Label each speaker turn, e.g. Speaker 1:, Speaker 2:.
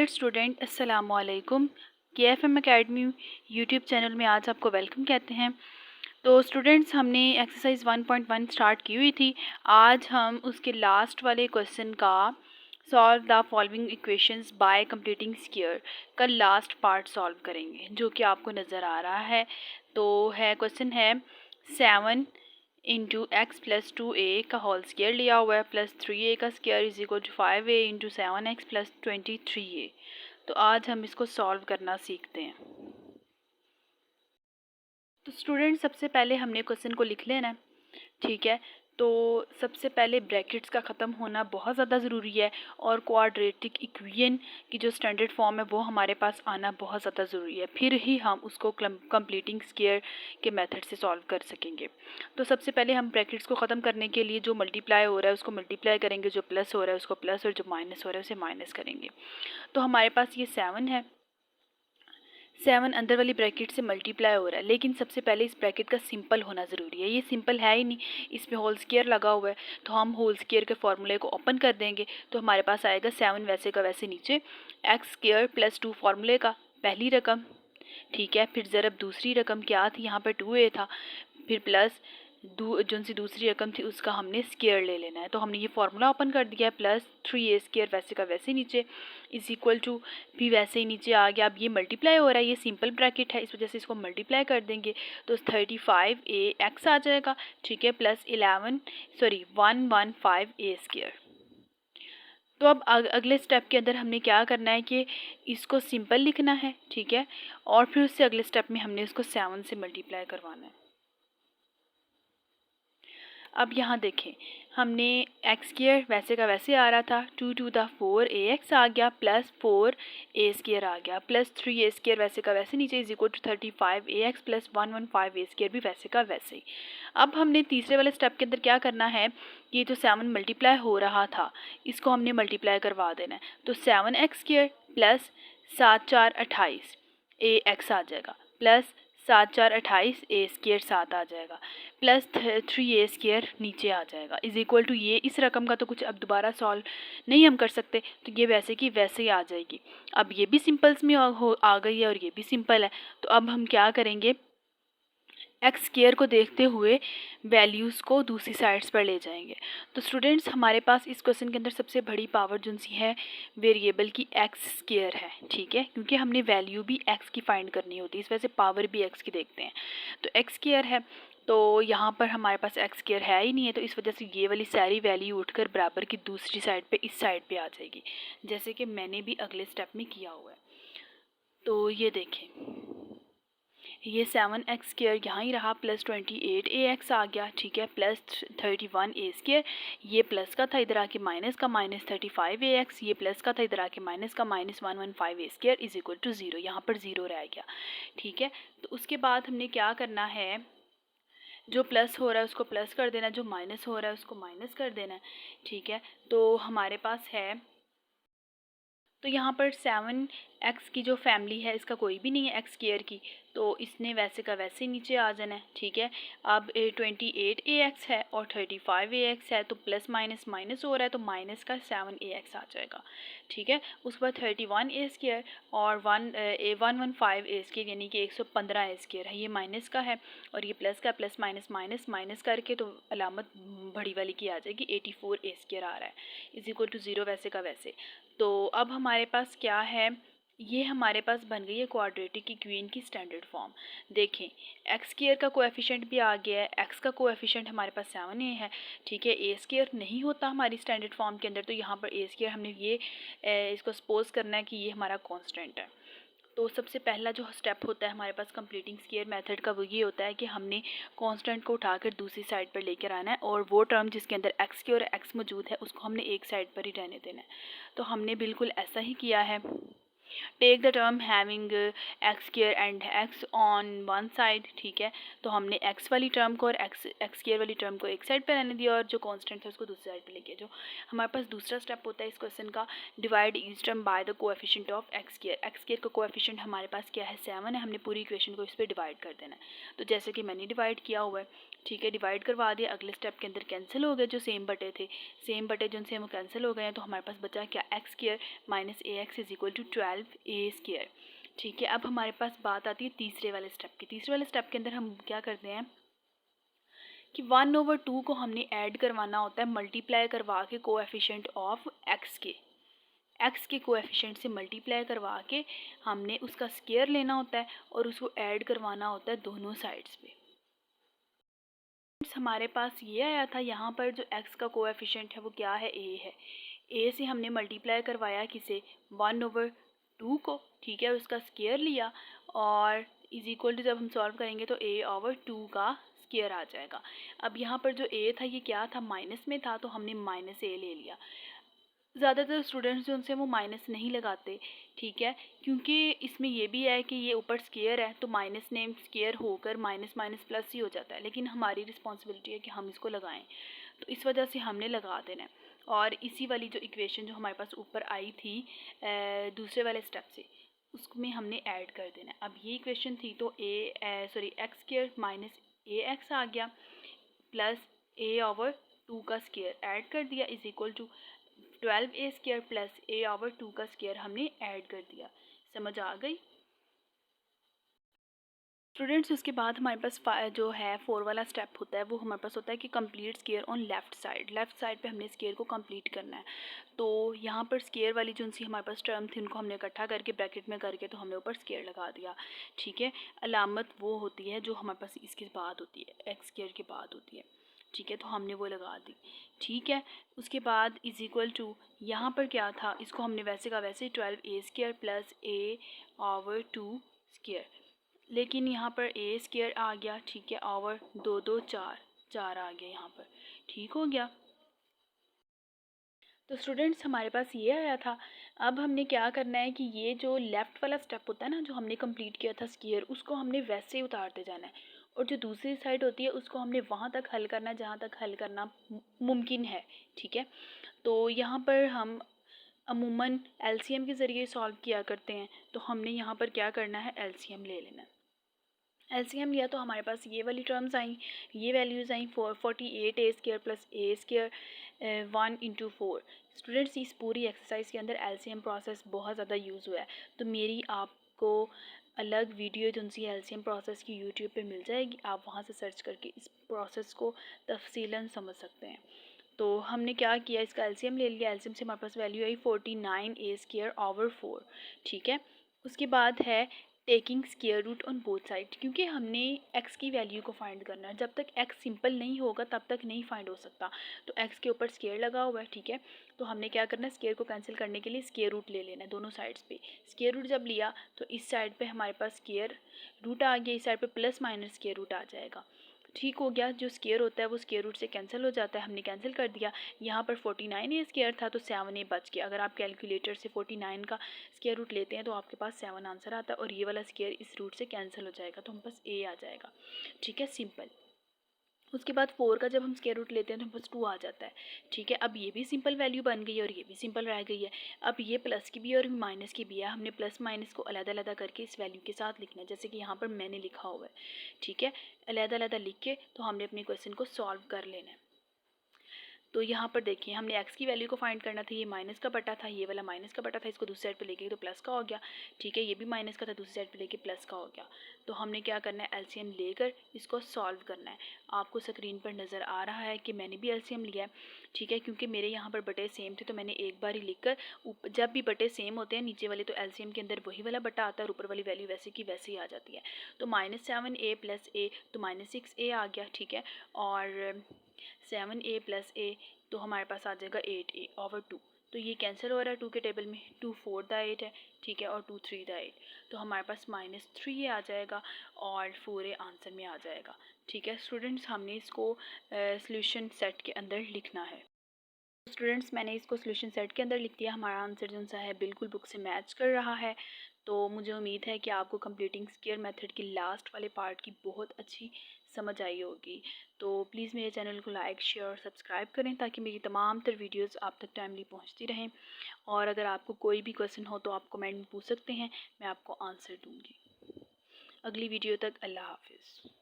Speaker 1: Student अस्सलाम वालेकुम। KFM academy YouTube channel में आज आपको वेलकम कहते हैं। तो स्टूडेंट्स, हमने एक्सरसाइज 1.1 स्टार्ट की हुई थी। आज हम उसके लास्ट वाले क्वेश्चन का solve the following equations bye completing square का लास्ट पार्ट सॉल्व करेंगे, जो कि आपको नज़र आ रहा है। तो क्वेश्चन है 7 इंटू एक्स प्लस 2a का होल स्क्वायर लिया हुआ है प्लस 3a का square is equal to 5a into 7x plus 23a। तो आज हम इसको सॉल्व करना सीखते हैं। तो स्टूडेंट, सबसे पहले हमने क्वेश्चन को लिख लेना है, ठीक है। तो सबसे पहले ब्रैकेट्स का ख़त्म होना बहुत ज़्यादा ज़रूरी है, और क्वाड्रेटिक इक्वेशन की जो स्टैंडर्ड फॉर्म है वो हमारे पास आना बहुत ज़्यादा ज़रूरी है, फिर ही हम उसको कंप्लीटिंग स्क्वायर के मेथड से सॉल्व कर सकेंगे। तो सबसे पहले हम ब्रैकेट्स को ख़त्म करने के लिए जो मल्टीप्लाई हो रहा है उसको मल्टीप्लाई करेंगे, जो प्लस हो रहा है उसको प्लस, और जो माइनस हो रहा है उसे माइनस करेंगे। तो हमारे पास ये 7 है, 7 अंदर वाली ब्रैकेट से मल्टीप्लाई हो रहा है, लेकिन सबसे पहले इस ब्रैकेट का सिंपल होना ज़रूरी है। ये सिंपल है ही नहीं, इसमें होल स्क्वायर लगा हुआ है। तो हम होल स्क्वायर के फॉर्मूले को ओपन कर देंगे, तो हमारे पास आएगा 7 वैसे का वैसे नीचे, एक्स स्क्वायर प्लस 2 फार्मूले का पहली रकम, ठीक है। फिर ज़रब दूसरी रकम क्या थी, यहाँ पर 2a था, फिर प्लस जो सी दूसरी रकम थी उसका हमने स्क्वायर ले लेना है। तो हमने ये फार्मूला ओपन कर दिया है, प्लस 3a स्क्वायर वैसे का वैसे नीचे इज इक्वल टू भी वैसे ही नीचे आ गया। अब ये मल्टीप्लाई हो रहा है, ये सिंपल ब्रैकेट है, इस वजह से इसको मल्टीप्लाई कर देंगे तो 35a एक्स आ जाएगा, ठीक है, प्लस 115a स्क्वायर। तो अब अगले स्टेप के अंदर हमने क्या करना है कि इसको सिंपल लिखना है, ठीक है, और फिर उससे अगले स्टेप में हमने इसको 7 से मल्टीप्लाई करवाना है। अब यहाँ देखें, हमने एक्स स्क्वायर वैसे का वैसे आ रहा था, 2 टू द 4ax आ गया, प्लस 4a स्क्वायर आ गया, प्लस 3a स्क्वायर वैसे का वैसे नीचे is equal to 35ax plus 115a square भी वैसे का वैसे ही। अब हमने तीसरे वाले स्टेप के अंदर क्या करना है, ये जो 7 मल्टीप्लाई हो रहा था इसको हमने मल्टीप्लाई करवा देना है। तो 7x स्क्वायर प्लस 7 4 28 ax आ जाएगा, प्लस 7 4 28 a स्क्वायर 7 आ जाएगा, प्लस 3a स्क्वायर नीचे आ जाएगा, इज इक्वल टू ये इस रकम का तो कुछ अब दोबारा सॉल्व नहीं हम कर सकते, तो ये वैसे की वैसे ही आ जाएगी। अब ये भी सिंपल्स में आ गई है और ये भी सिंपल है। तो अब हम क्या करेंगे, एक्स स्क्वायर को देखते हुए वैल्यूज़ को दूसरी साइड्स पर ले जाएंगे। तो स्टूडेंट्स, हमारे पास इस क्वेश्चन के अंदर सबसे बड़ी पावर जो सी है वेरिएबल की एक्स स्क्वायर है, ठीक है, क्योंकि हमने वैल्यू भी एक्स की फाइंड करनी होती है, इस वजह से पावर भी एक्स की देखते हैं। तो एक्स स्क्वायर है, तो यहाँ पर हमारे पास एक्स स्क्वायर है ही नहीं है, तो इस वजह से ये वाली सारी वैल्यू उठकर बराबर की दूसरी साइड पे इस साइड पे आ जाएगी, जैसे कि मैंने भी अगले स्टेप में किया हुआ है। तो ये देखें, ये 7x स्क्वायर यहाँ ही रहा, प्लस 28ax आ गया, ठीक है, प्लस 31a स्क्वायर, ये प्लस का था इधर आके माइनस का, माइनस 35ax, ये प्लस का था इधर आके माइनस का, minus 115a square is equal to 0, यहाँ पर 0 रह गया, ठीक है। तो उसके बाद हमने क्या करना है, जो प्लस हो रहा है उसको प्लस कर देना, जो माइनस हो रहा है उसको माइनस कर देना है, ठीक है। तो हमारे पास है, तो यहाँ पर 7x की जो फैमिली है इसका कोई भी नहीं है एक्स स्क्वायर की, तो इसने वैसे का वैसे नीचे आ जाना है, ठीक है। अब 28ax है और 35ax है, तो प्लस माइनस माइनस हो रहा है, तो माइनस का 7ax आ जाएगा, ठीक है। उसके बाद 31a स्क्वायर और 115a स्क्वायर यानी कि 115a स्क्वायर है, ये माइनस का है और ये प्लस का, प्लस माइनस माइनस माइनस करके तो अलामत बड़ी वाली की आ जाएगी, 84a स्क्वायर आ रहा है, इज इक्वल टू 0 वैसे का वैसे। तो अब हमारे पास क्या है, ये हमारे पास बन गई है क्वाड्रेटिक इक्वेशन की स्टैंडर्ड फॉर्म। देखें, एक्स स्क्वायर का कोएफिशिएंट भी आ गया है, एक्स का कोएफिशिएंट हमारे पास 7a है, ठीक है। ए स्क्वायर नहीं होता हमारी स्टैंडर्ड फॉर्म के अंदर, तो यहाँ पर ए स्क्वायर हमने ये इसको सपोज करना है कि ये हमारा कांस्टेंट है। तो सबसे पहला जो स्टेप होता है हमारे पास कंप्लीटिंग स्क्वायर मेथड का, वो ये होता है कि हमने कांस्टेंट को उठाकर दूसरी साइड पर लेकर आना है, और वो टर्म जिसके अंदर एक्स की और एक्स मौजूद है उसको हमने एक साइड पर ही रहने देना है। तो हमने बिल्कुल ऐसा ही किया है। Take the term having x square and x on one side, ठीक है। तो हमने एक्स वाली टर्म को और एक्स स्क्वायर वाली टर्म को एक साइड पे रहने दिया और जो कांस्टेंट था उसको दूसरी साइड पे लेके। जो हमारे पास दूसरा स्टेप होता है इस क्वेश्चन का, divide each term by the coefficient of x square. X square का कोएफिशिएंट हमारे पास क्या है 7 है, हमने पूरी इक्वेशन को इस पर डिवाइड कर देना है। तो जैसे कि मैंने डिवाइड किया हुआ है, ठीक है, डिवाइड करवा दिया। अगले स्टेप के अंदर कैंसिल हो गए जो सेम बटे थे, सेम बटे जो उनसे वो कैंसिल हो गए हैं। तो हमारे पास बचा क्या, x square minus a x is equal to 12 a square, ठीक है। अब हमारे पास बात आती है तीसरे वाले स्टेप की। तीसरे वाले स्टेप के अंदर हम क्या करते हैं कि 1/2 को हमने ऐड करवाना होता है मल्टीप्लाई करवा के कोएफिशिएंट ऑफ एक्स के कोएफिशिएंट से मल्टीप्लाई करवा के हमने उसका स्क्वायर लेना होता है और उसको ऐड करवाना होता है दोनों साइड्स पे। हमारे पास ये आया था, यहाँ पर जो एक्स का कोएफिशिएंट है वो क्या है, ए है। ए से हमने मल्टीप्लाई करवाया किसे, 1/2 को, ठीक है, उसका स्क्वायर लिया और इज इक्वल टू जब हम सॉल्व करेंगे तो a/2 का स्क्वायर आ जाएगा। अब यहाँ पर जो a था ये क्या था, माइनस में था, तो हमने माइनस a ले लिया। ज़्यादातर स्टूडेंट्स जो उनसे वो माइनस नहीं लगाते, ठीक है, क्योंकि इसमें ये भी है कि ये ऊपर स्क्वायर है तो माइनस नेम स्क्वायर होकर माइनस माइनस प्लस ही हो जाता है, लेकिन हमारी रिस्पॉन्सिबिलिटी है कि हम इसको लगाएं, तो इस वजह से हमने लगा देना है। और इसी वाली जो इक्वेशन जो हमारे पास ऊपर आई थी दूसरे वाले स्टेप से, उसमें हमने ऐड कर देना है। अब ये इक्वेशन थी तो x square minus a x आ गया प्लस a/2 का स्क्वायर ऐड कर दिया is equal to 12a square plus a/2 का स्क्वायर हमने ऐड कर दिया। समझ आ गई स्टूडेंट्स? उसके बाद हमारे पास जो है 4 वाला स्टेप होता है वो हमारे पास होता है कि complete square on left side पे हमने स्क्वायर को कंप्लीट करना है। तो यहाँ पर स्क्वायर वाली जो सी हमारे पास टर्म थी उनको हमने इकट्ठा करके ब्रैकेट में करके तो हमने ऊपर स्क्वायर लगा दिया, ठीक है। अलामत वो होती है जो हमारे पास इसके बाद होती है, एक्स स्क्वायर के बाद होती है, ठीक है, तो हमने वो लगा दी, ठीक है। उसके बाद इज इक्वल टू यहाँ पर क्या था, इसको हमने वैसे का वैसे 12a square plus a/2 square, लेकिन यहाँ पर a स्क्वायर आ गया, ठीक है, और 2 2 4 4 आ गया यहाँ पर, ठीक हो गया। तो स्टूडेंट्स हमारे पास ये आया था। अब हमने क्या करना है कि ये जो लेफ़्ट वाला स्टेप होता है ना जो हमने कंप्लीट किया था स्क्वायर, उसको हमने वैसे ही उतारते जाना है और जो दूसरी साइड होती है उसको हमने वहाँ तक हल करना है जहाँ तक हल करना मुमकिन है, ठीक है। तो यहाँ पर हम अमूमन एलसीएम के ज़रिए सॉल्व किया करते हैं, तो हमने यहाँ पर क्या करना है, एलसीएम ले लेना है। एलसीएम लिया तो हमारे पास ये वाली टर्म्स आई, ये values I 48a square plus a square 1/4। Students इस पूरी एक्सरसाइज के अंदर एलसीएम प्रोसेस बहुत ज़्यादा यूज़ हुआ है, तो मेरी आपको अलग वीडियो जो सी एलसीएम प्रोसेस की यूट्यूब पे मिल जाएगी, आप वहाँ से सर्च करके इस प्रोसेस को तफसीलन समझ सकते हैं। तो हमने क्या किया, इसका एलसीएम ले लिया। एलसीएम से हमारे पास वैल्यू आई 49a स्क्वायर ओवर 4, ठीक है। उसके बाद है taking square root on both side, क्योंकि हमने x की वैल्यू को फाइंड करना है। जब तक x सिंपल नहीं होगा तब तक नहीं फाइंड हो सकता, तो x के ऊपर स्क्वायर लगा हुआ है, ठीक है। तो हमने क्या करना है, स्क्वायर को कैंसिल करने के लिए स्क्वायर रूट ले लेना है दोनों साइड्स पे। स्क्वायर रूट जब लिया तो इस साइड पे हमारे पास स्क्वायर रूट आ गया, इस साइड पे प्लस माइनस स्क्वायर रूट आ जाएगा, ठीक हो गया। जो स्क्वायर होता है वो स्क्वायर रूट से कैंसिल हो जाता है, हमने कैंसिल कर दिया। यहाँ पर 49a स्क्वायर था तो 7a बच गया। अगर आप कैलकुलेटर से 49 का स्क्वायर रूट लेते हैं तो आपके पास 7 आंसर आता है और ये वाला स्क्वायर इस रूट से कैंसिल हो जाएगा, तो हम पास a आ जाएगा, ठीक है, सिंपल। उसके बाद 4 का जब हम स्क्वायर रूट लेते हैं तो बस 2 आ जाता है, ठीक है। अब ये भी सिंपल वैल्यू बन गई है और ये भी सिंपल रह गई है। अब ये प्लस की भी है और माइनस की भी है, हमने प्लस माइनस को अलग-अलग करके इस वैल्यू के साथ लिखना है, जैसे कि यहाँ पर मैंने लिखा हुआ है, ठीक है। अलग-अलग लिख के तो हमने अपने क्वेश्चन को सॉल्व कर लेना है। तो यहाँ पर देखिए हमने x की वैल्यू को फाइंड करना था, ये माइनस का बटा था, ये वाला माइनस का बटा था, इसको दूसरी साइड पे लेके तो प्लस का हो गया, ठीक है। ये भी माइनस का था, दूसरी साइड पे लेके प्लस का हो गया। तो हमने क्या करना है, एलसीएम लेकर इसको सॉल्व करना है। आपको स्क्रीन पर नज़र आ रहा है कि मैंने भी एलसीएम लिया है, ठीक है, क्योंकि मेरे यहाँ पर बटे सेम थे तो मैंने एक बार ही लिख कर, जब भी बटे सेम होते हैं नीचे वाले तो एलसीएम के अंदर वही वाला बटा आता है और ऊपर वाली वैल्यू वैसे की वैसे ही आ जाती है। तो -7a प्लस a तो -6a आ गया, ठीक है। और 7a प्लस a तो हमारे पास आ जाएगा 8a ओवर 2। तो ये कैंसिल हो रहा है 2 के टेबल में, 2 4 द 8 है, ठीक है, और 2 3 द 8, तो हमारे पास -3a आ जाएगा और 4a आंसर में आ जाएगा, ठीक है। स्टूडेंट्स हमने इसको सॉल्यूशन सेट के अंदर लिखना है। स्टूडेंट्स मैंने इसको सोल्यूशन सेट के अंदर लिख दिया। हमारा आंसर जो सा है बिल्कुल बुक से मैच कर रहा है। तो मुझे उम्मीद है कि आपको कंप्लीटिंग स्क्वायर मेथड की लास्ट वाले पार्ट की बहुत अच्छी समझ आई होगी। तो प्लीज़ मेरे चैनल को लाइक शेयर और सब्सक्राइब करें ताकि मेरी तमाम तर वीडियोस आप तक टाइमली पहुंचती रहें। और अगर आपको कोई भी क्वेश्चन हो तो आप कमेंट में पूछ सकते हैं, मैं आपको आंसर दूंगी। अगली वीडियो तक अल्लाह हाफिज़।